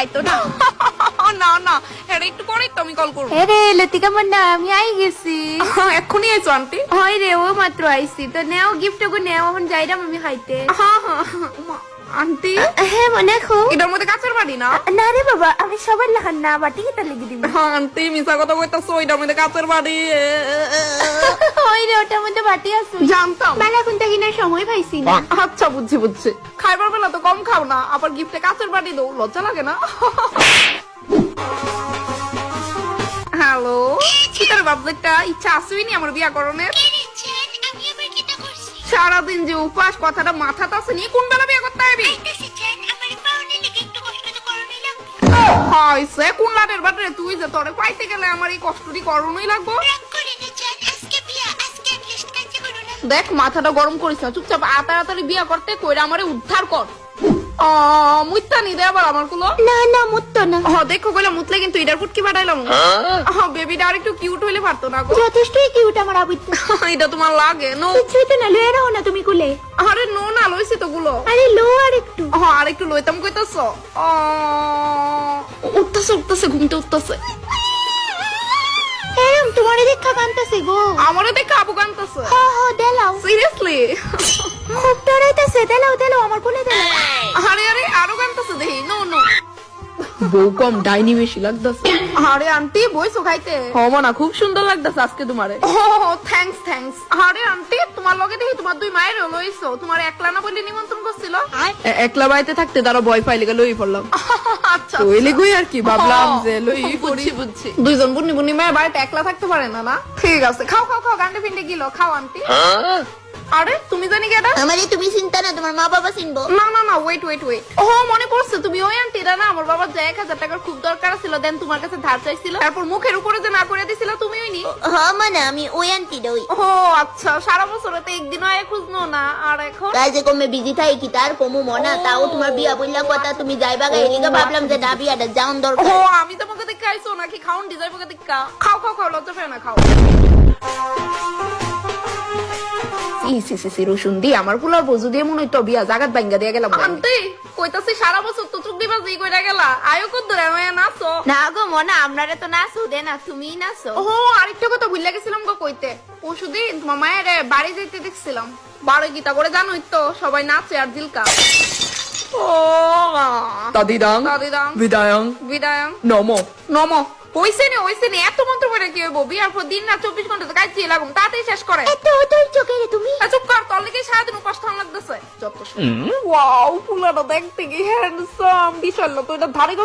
আইতো না না না এটা একটু পরেই তো আমি কল করবো। রে লতিকা মুন্না আমি আই গেছি। এক্ষুনি আইছো আন্টি? হয় রে ও মাত্র আইছি তো নেও গিফট গো নেও এখন যাইরাম আমি খাইতে। আন্টি হ্যাঁ মনে রাখো এটার মধ্যে কাঁচের বাড়ি না? না রে বাবা আমি সবার লাহান না বাটি কেটা লেগে দিবি। আন্টি মিছা কথা কইতাছো, এটার মধ্যে কাঁচের বাড়ি। হয় রে ওটার মধ্যে বাটি আছে জানতাম। বেলা কোনটা কিনার সময় পাইছি না। আচ্ছা বুঝছি বুঝছি, খাইবার বেলা তো কম খাও না, আবার গিফটে কাঁচের বাটি দাও, লজ্জা লাগে না? হ্যালো শীতের বাবুটা ইচ্ছা আসবেই নি আমার বিয়া করণের? সারাদিন যে উপাস কথাটা মাথাতে আছে নি, কোন বেলা বিয়ে করতে হবে? হইছে কোন লাটের বাটরে তুই যে তোরে পাইতে গেলে আমার এই কষ্টটি করণই লাগবো। দেখ মাথাটা গরম করিস না, চুপচাপ তাড়াতাড়ি বিয়া করতে কইরা আমারে উদ্ধার কর। মুইতা নি দে আবার আমার কুলো। না না মুত্ত না। দেখো কইলা মুতলে কিন্তু এটার ফুটকি পাঠাইলাম। বেবিটা আর একটু কিউট হইলে পারতো না গো। যথেষ্টই কিউট আমার আবুত। এটা তোমার লাগে নো? কিছুই তো না লয়ে রাখো না তুমি কুলে। আরে নো না লইছি তো গুলো। আরে লো আর একটু। আর একটু লইতাম কইতাছো? উঠতেছে ঘুমতে উঠতেছে। এরম তোমারে দেখা কান্তাছে গো। আমারে দেখে আপু কান্তাছে? দেলাও। সিরিয়াসলি? খুব ডরাইতাছে, দেলাও আমার কোলে দেলাও। আরে আরো কান্তাছে দেখি। নো বউ কম ডাইনি বেশি লাগতাছে। আরে আন্টি বইছো খাইতে? না খুব সুন্দর লাগতাছে আজকে তোমারে। থ্যাঙ্কস। আরে আন্টি তোমার লগে দেখি তোমার দুই মায়ের লইছো, তোমার একলা না বলে নিমন্ত্রণ করছিল? একলা বাড়িতে থাকতে তারা ভয় পাইলে লই পড়লাম। আচ্ছা তো এলে গই আর কি ভাবলাম যে লই বুঝছি। দুইজন বুনি মায়ের বাড়িতে একলা থাকতে পারে না? ঠিক আছে খাও গান্ডে ফিন্ডে গিলো খাও আন্টি। আরে তুমি জানি কেডা? আমারে তুমি চিন্তা না, তোমার মা বাবা চিনবো। না ওয়েট মনে পড়ছে তুমি ওই আন্টিরা না? আমার বাবার যে 1000 টাকার খুব দরকার ছিল, দেন তোমার কাছে ধার চাইছিল, তারপর মুখের উপরে যে না করে দিছিল তুমি ওই নি? মানে আমি ওই আন্টি দই। আচ্ছা সারা বছরে তো একদিনও আয় খুঁজনো না, আর এখন কাজে কমে বিজি থাই কি তার কমু মনা, তাও তোমার বিয়া বললা কথা তুমি যাইবা গাই এদিকে ভাবলাম যে না বিয়াটা যাওন দরকার। আমি তোমাকে দেখে আইছো নাকি খাউন ডিজাইন দেখা? খাও লজ্জা পেও না, খাও। সি রসুন দিয়ে আমার ফুলার বজু দিয়ে মনে হইতো বিয়া জাগাত ভাঙ্গা দিয়ে গেলাম। আন্টি কইতাছি সারা বছর তো চুক্তি বাজি কইরা গেলা, আয়ো কত ধরে নাচো? না গো মনা আপনারে তো নাচো দে না, তুমি নাচো। আরেকটা কথা ভুলে গেছিলাম গো কইতে, পরশুদিন তোমার মায়ের বাড়ি যেতে দেখছিলাম, বারো গীতা করে জানোই তো সবাই নাচে আর দিলকা। তাদিদাং বিদায়ং নমো হইছে নি এত মন্ত্র করে কি হইব? বিয়ার পর দিন না 24 ঘন্টা কাজ লাগুম, তাড়াতাড়ি শেষ করে। এত চোখে তুমি চুপ কর, তোর লেগে সারাদিন উপাস থাকা লাগতেছে যত। ওয়াও ফুলাটা দেখতে কি হ্যান্ডসাম, বিশাল তো এটা ধারে